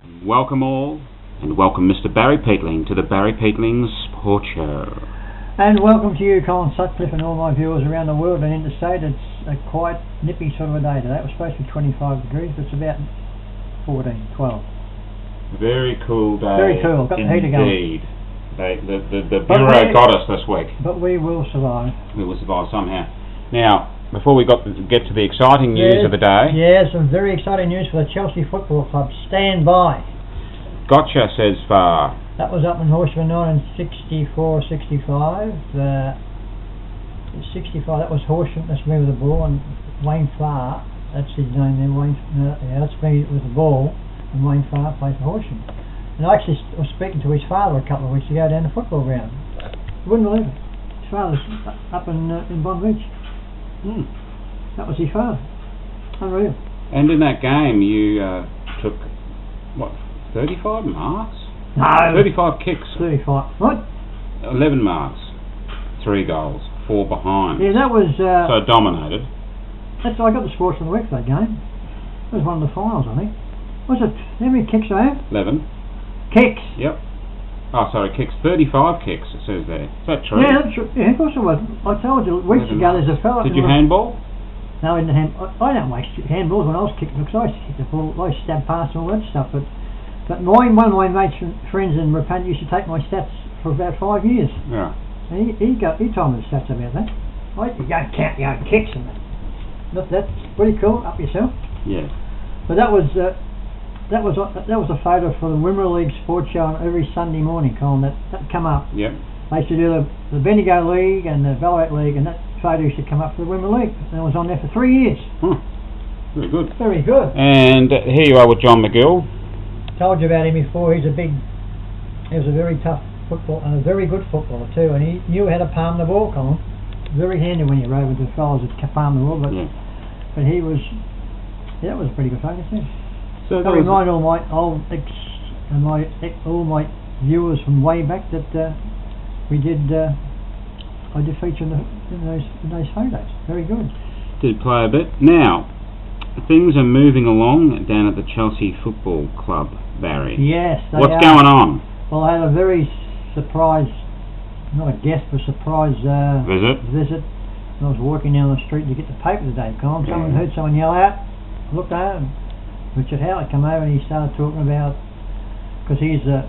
Welcome all, and welcome Mr. Barry Peatling to the Barry Peatling Sport Show. And welcome to you, Colin Sutcliffe, and all my viewers around the world and interstate. It's a quite nippy sort of a day today. It was supposed to be 25 degrees, but it's about 14, 12. Very cool day. Very cool. Got the heater going. Indeed. The Bureau got us this week. But we will survive. We will survive somehow. Now, before we get to the exciting news of the day. Yeah, some very exciting news for the Chelsea Football Club. Stand by. Gotcha says far. That was up in Horsham in 64, 65. 65, that was Horsham, that's me with the ball, and Wayne Farr, that's his name there, that's me with the ball, and Wayne Farr played for Horsham. And I actually was speaking to his father a couple of weeks ago down the football ground. You wouldn't believe it. His father's up in Bond Beach. That was his father. Unreal. And in that game you took, 35 marks? No. 35 kicks. 35. What? 11 marks. 3 goals. 4 behind. Yeah, that was... so dominated. I got the Sports of the Week for that game. It was one of the finals, I think. Was it... How many kicks I have? 11. Kicks? Yep. Oh, sorry, kicks. 35 kicks, it says there. Is that true? Yeah, that's true. Yeah, of course it was. I told you weeks ago there's a fella... Did you handball? No, I didn't I don't waste handballs when I was kicking, because I used to kick the ball, I used to stab past and all that stuff, but one of my mates and friends in Rappan used to take my stats for about 5 years. Yeah. And he told me the stats about that. You don't count your own kicks and that. That's pretty cool. Up yourself. Yeah. But that was a photo for the Wimmera League Sports Show on every Sunday morning, Colin. That come up. Yep. They used to do the Bendigo League and the Ballarat League, and that photo used to come up for the Wimmera League. And it was on there for 3 years. Very good. Very good. And here you are with John McGill. Told you about him before. He was a very tough footballer and a very good footballer too, and he knew how to palm the ball, Colin. Very handy when you rode with the fellas that palm the ball, but he was, that was a pretty good focus too. So I remind all my viewers from way back that I did feature in those photos. Very good. Did play a bit. Now, things are moving along down at the Chelsea Football Club, Barry. Yes, they What's going on? Well, I had a very surprise, not a guest, but surprise visit. I was walking down the street to get the paper today, Colin. Someone heard someone yell out. I looked out, and Richard Howard came over and he started talking about, because he's the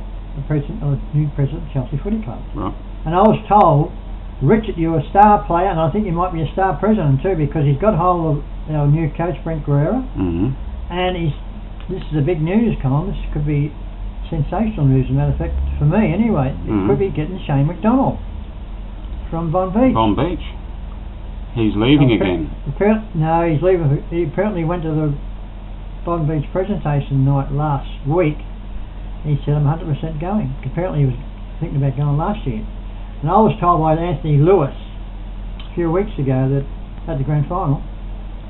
president, or new president of Chelsea Footy Club. Right. And I was told, Richard, you're a star player, and I think you might be a star president too, because he's got hold of our new coach, Brent Guerrera, and this is a big news, Colin. This could be sensational news, as a matter of fact, for me anyway. It could be getting Shane McDonald from Bond Beach. Bond Beach. He's leaving again. No, he's leaving. He apparently went to the Bond Beach presentation night last week. He said, I'm 100% going. Apparently he was thinking about going last year. And I was told by Anthony Lewis a few weeks ago that at the grand final,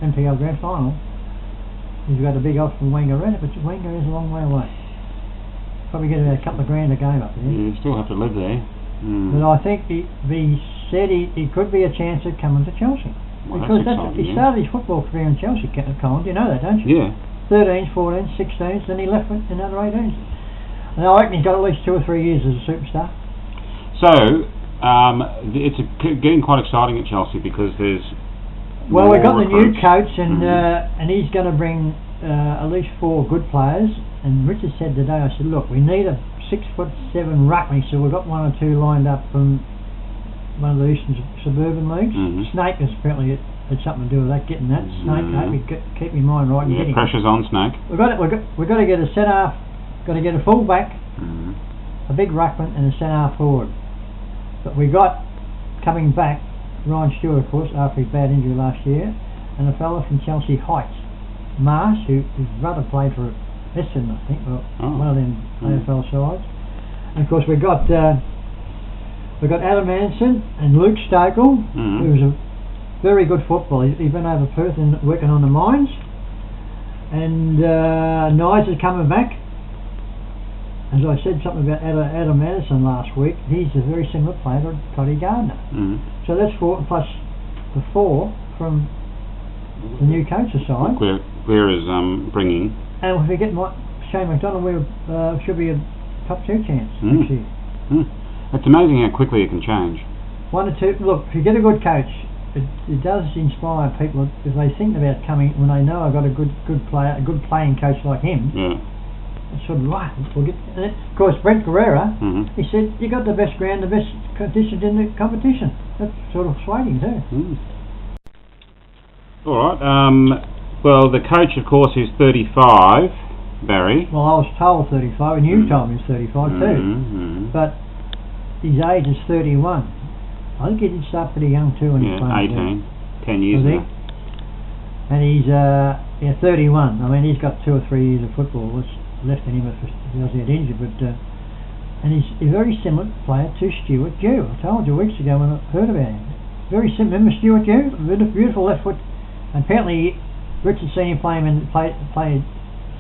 NPL grand final, he's got a big offer from Wangaratta, but Wangaratta is a long way away. Probably get about a couple of grand a game up there. You still have to live there. But I think he said he could be a chance of coming to Chelsea. Well, because he started his football career in Chelsea, Colin. You know that, don't you? Yeah. 13s, 14s, 16s, then he left with another 18s. And I reckon he's got at least 2 or 3 years as a superstar. So, it's getting quite exciting at Chelsea because there's... Well, we've got the new coach, and he's going to bring at least 4 good players. And Richard said today, I said, look, we need a 6'7" ruckman. So we've got 1 or 2 lined up from one of the eastern suburban leagues. Snake has apparently had something to do with that, getting that. Snake, I hope you keep your mind right and get him. Pressure's on Snake. We've got to get a centre half, got to get a full back, a big ruckman, and a centre half forward. But we got coming back Ryan Stewart, of course, after his bad injury last year, and a fella from Chelsea Heights, Marsh, whose brother played for Essendon, I think, one of them AFL sides. And of course we've got Adam Anderson and Luke Stokel, who's a very good footballer. He's been over Perth and working on the mines. And Nyes is coming back. As I said something about Adam Madison last week, he's a very similar player to Cody Gardner. So that's 4 plus the 4 from the new coach's side. Claire is bringing. And if we get Shane McDonald, we should be a top 2 chance next year. It's amazing how quickly it can change. 1 or 2. Look, if you get a good coach, it does inspire people if they think about coming when they know I've got a good player, a good playing coach like him. Yeah. It's sort of right. We'll get. And of course, Brent Guerrera, he said you got the best ground, the best conditions in the competition. That sort of swayed him too. All right. Well, the coach, of course, is 35, Barry. Well, I was told 35, and you told me he was 35 too. But his age is 31. I think he did start pretty young too when he played. 18. 10 years ago. And he's 31. I mean, he's got 2 or 3 years of football left in him if he doesn't get injured. But and he's a very similar player to Stuart Dew. I told you weeks ago when I heard about him. Very similar. Remember Stuart Dew? Beautiful left foot. And apparently, Richard seen him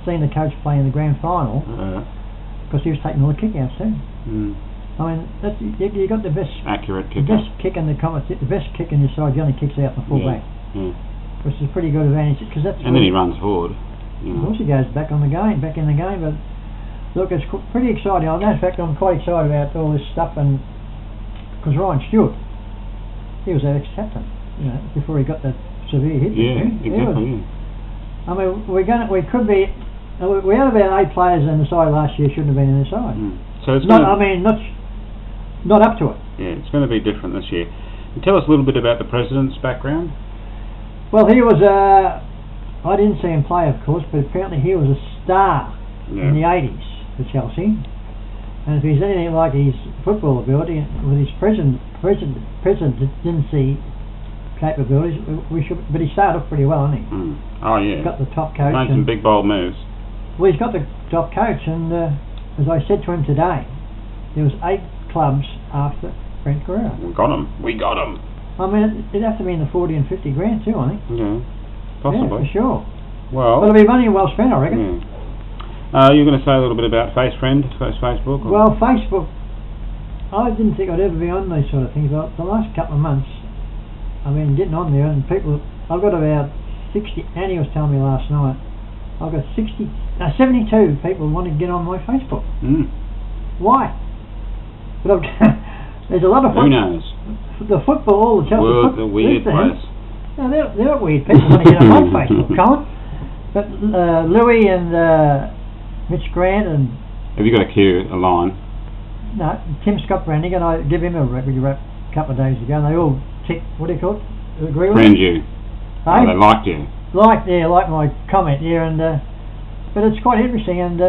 seen the coach play in the grand final because he was taking all the kick-outs too. I mean, you got the best accurate kicker. The best kick in the best kick in your side. He only kicks out the full back, which is a pretty good advantage because that's. And then he runs forward. Of course, he goes back in the game. But look, it's pretty exciting. In fact, I'm quite excited about all this stuff, and because Ryan Stewart, he was our ex-captain, before he got that severe hit. Yeah, exactly. I mean, we could be. We had about 8 players in the side last year. Shouldn't have been in the side. So it's not up to it. Yeah, it's going to be different this year. And tell us a little bit about the president's background. Well, he was I didn't see him play, of course, but apparently he was a star in the 80s for Chelsea. And if he's anything like his football ability, with his presidency capabilities, but he started off pretty well, hasn't he? Oh yeah. Got the top coach. Made some big bold moves. Well, he's got the top coach, and as I said to him today, there was 8 clubs after Brent Guerrera. We got him. I mean, it'd have to be in the 40 and 50 grand too, I think. Yeah, possibly. Yeah, for sure. Well, it'll be money well spent, I reckon. Yeah. You're going to say a little bit about Facebook? Or? Well, Facebook, I didn't think I'd ever be on these sort of things. But the last couple of months, I've been getting on there, and people, I've got about 60. Annie was telling me last night, I've got 72 people want to get on my Facebook. Why? But there's a lot of who knows? The football, all the Chelsea football. The weird place. No, they're not weird people want to get on my Facebook, Colin. But Louis and Mitch Grant and. Have you got a line? No, Tim Scott Branning, and I give him a rap a couple of days ago, and they all tick. What do you call it? Agree with Friend you. Hey? Oh, they liked you. Like my comment, and but it's quite interesting, and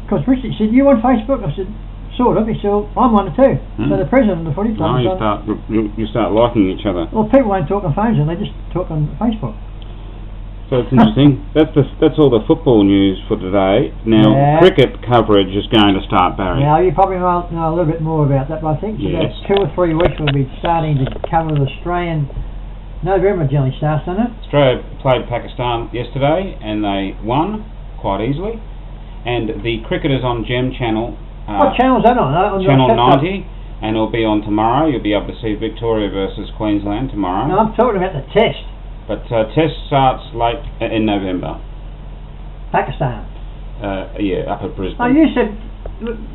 because Richard said, "You on Facebook?" I said, "Sort of." He said, well, "I'm on it too." So the president of the footy club. You start liking each other. Well, people won't talk on phones, and they just talk on Facebook. So it's interesting. That's all the football news for today. Now, cricket coverage is going to start, Barry. Now, you probably know a little bit more about that, but I think about 2 or 3 weeks we'll be starting to cover the Australian. November generally starts, doesn't it? Australia played Pakistan yesterday and they won quite easily. And the cricket is on Gem Channel. What channel is that on? Channel 90, and it'll be on tomorrow. You'll be able to see Victoria versus Queensland tomorrow. No, I'm talking about the test. But test starts late in November. Pakistan? Yeah, up at Brisbane. Oh, you said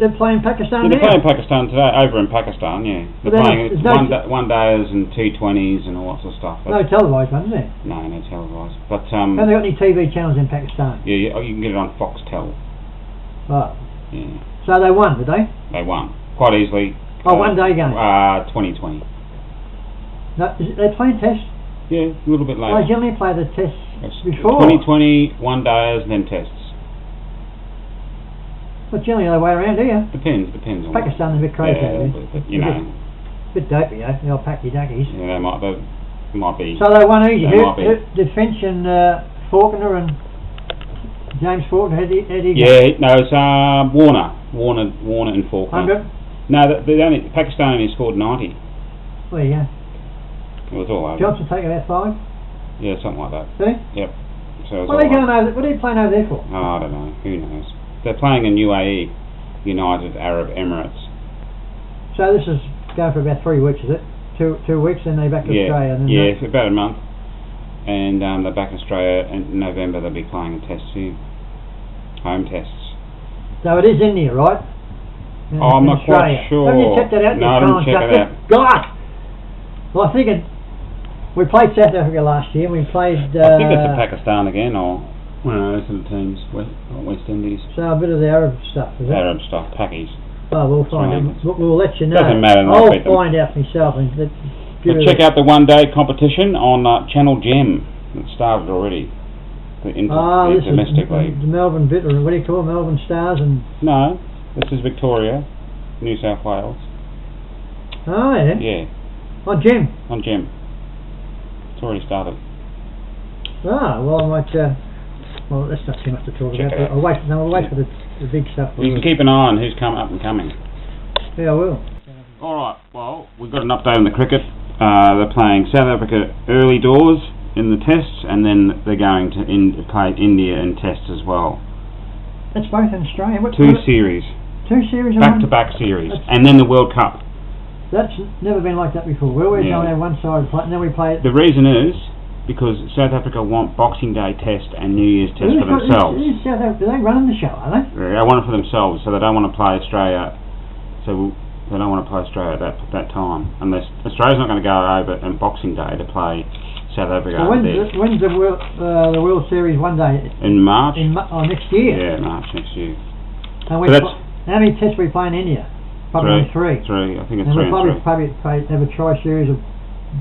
they're playing Pakistan. They're playing Pakistan today, over in Pakistan, yeah. They're playing one-dayers and T20s and all that sort of stuff. No televised one, is there? No televised. But have they got any TV channels in Pakistan? Yeah, you can get it on Foxtel. Right. Yeah. So they won, did they? They won quite easily. Oh, one-day game. 2020. No, they're playing tests. Yeah, a little bit later. They generally play the tests before. 2020, one-dayers, then tests. But generally they wait around, do you? Depends on Pakistan's a bit crazy, but you know. A bit dopey, the old packy duckies. Yeah, they might be. So they won easy. Did Finch and Faulkner and James Faulkner, how did he go? Yeah, no, it's Warner and Faulkner. 100? No, Pakistan only scored 90. There you go. It was all over. Johnson take about 5? Yeah, something like that. Did he? Yep. So what are they playing over there for? Oh, I don't know. Who knows? They're playing in UAE, United Arab Emirates. So this is going for about 3 weeks, is it? 2 weeks, then they're back to Australia. Yeah, for about a month. And they're back in Australia, and in November they'll be playing a test here. home tests. So it is India, right? I'm In not quite Australia. sure. Have you checked that out? No, I didn't check it out. God! Well, I think we played South Africa last year. We played... I think it's Pakistan again, or one of those little teams, West Indies. So a bit of the Arab stuff, is it? Arab stuff, Pakis. Oh, we'll find out. We'll let you know. Doesn't matter. I'll find out myself. And check out the one-day competition on Channel Gem. It started already. The domestic league. The Melbourne bit, or what do you call it? Melbourne Stars and... No, this is Victoria, New South Wales. Oh, yeah? Yeah. On Gem? On Gem. It's already started. Ah, well, I might... well, that's not too much to talk Check about. I'll wait for the big stuff. You can keep an eye on who's up and coming. Yeah, I will. Alright, well, we've got an update on the cricket. They're playing South Africa early doors in the tests, and then they're going to play India in tests as well. That's both in Australia. Two series. Two series? Back-to-back series. And then the World Cup. That's never been like that before. We always only have one side play, and then we play... The reason is because South Africa want Boxing Day test and New Year's test for themselves. South Africa, do they run the show, are they? They want it for themselves, so they don't want to play Australia. So they don't want to play Australia at that time. Unless Australia's not going to go over on Boxing Day to play South Africa. So when's the World Series one day? In March. Next year. Yeah, March next year. And how many tests we play in India? Probably three. Three. I think it's and three. We'll probably have a try series of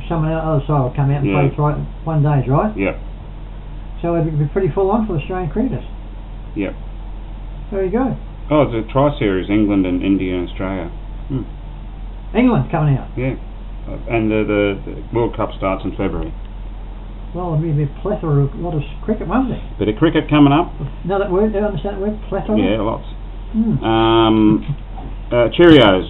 someone on the other side will come out and play try 1 days, right? Yep. So it'd be pretty full on for Australian cricketers. Yep. There you go. Oh, it's a tri series, England and India and Australia. England coming out. Yeah. And the World Cup starts in February. Well, there'll be a plethora of a lot of cricket, won't there? Bit of cricket coming up. Know that word? Do you understand that word? Plethora? Yeah, lots. Cheerios.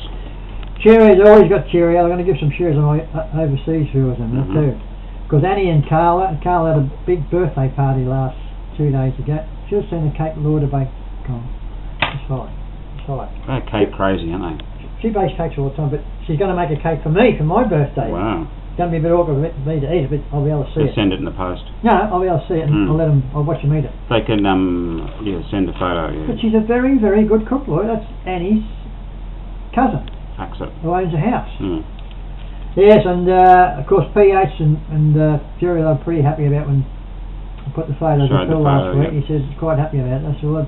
Cheerios, always got Cheerios. I'm going to give some Cheerios on my overseas viewers and that too. Because Annie and Carla had a big birthday party last 2 days ago. Should have seen the cake Lord of Bacon. It's fine. They're cake crazy, aren't they? She bakes cakes all the time, but she's going to make a cake for me for my birthday. Wow. It's going to be a bit awkward for me to eat it, but I'll be able to see it. Send it in the post. No, I'll be able to see it and I'll watch them eat it. They can, send a photo, But she's a very, very good cook, Lloyd. That's Annie's cousin. Who owns a house. Yes, and of course PH and Jerry, they were pretty happy about when I put the photos of Phil last week. He says he's quite happy about it. I said, well,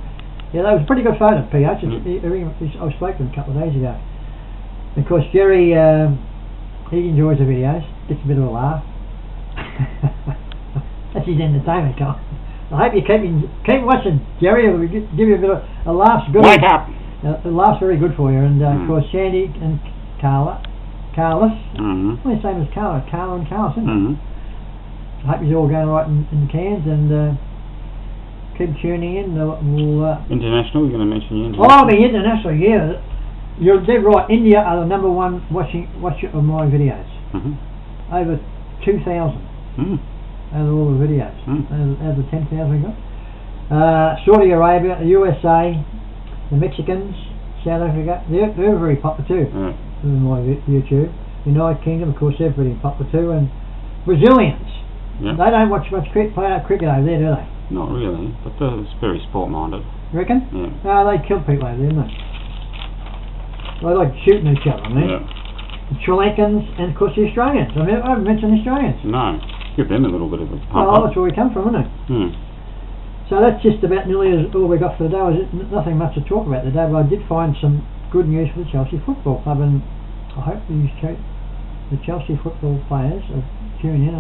yeah, that was a pretty good photo, PH. I spoke to him a couple of days ago. And of course Jerry, he enjoys the videos, gets a bit of a laugh. That's his entertainment time. I hope you keep watching, Jerry. It'll give you a bit of a laugh. Good. Wake up! The laugh's very good for you, and of course Shandy and Carlos. Well, his name is Carla and Carlos, isn't it? I hope you're all going right in the cans, and keep tuning in. International, you're going to mention the international? Oh, the international, yeah. You're dead right. India are the number one watcher of my videos. Over 2,000 out of all the videos. Out of the 10,000 we got. Saudi Arabia, the USA, the Mexicans, South Africa, they're very popular too. In my YouTube. United Kingdom, of course, they're pretty popular too, and Brazilians. They don't watch much cricket over there, do they? Not really, but it's very sport-minded. You reckon? Yeah. No, they kill people over there, don't they? They like shooting each other, I mean. The Sri Lankans, and of course the Australians. I haven't mentioned the Australians. No, give them a little bit of a pump up. That's where we come from, isn't it? So that's just about nearly all we got for the day. There's nothing much to talk about today, but I did find some good news for the Chelsea Football Club, and I hope the Chelsea football players are tuning in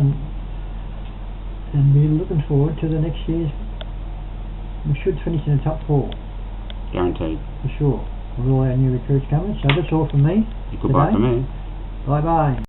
and be looking forward to the next year's. We should finish in the top 4. Guaranteed. For sure. With all our new recruits coming. So that's all from me. Goodbye for me. Bye bye.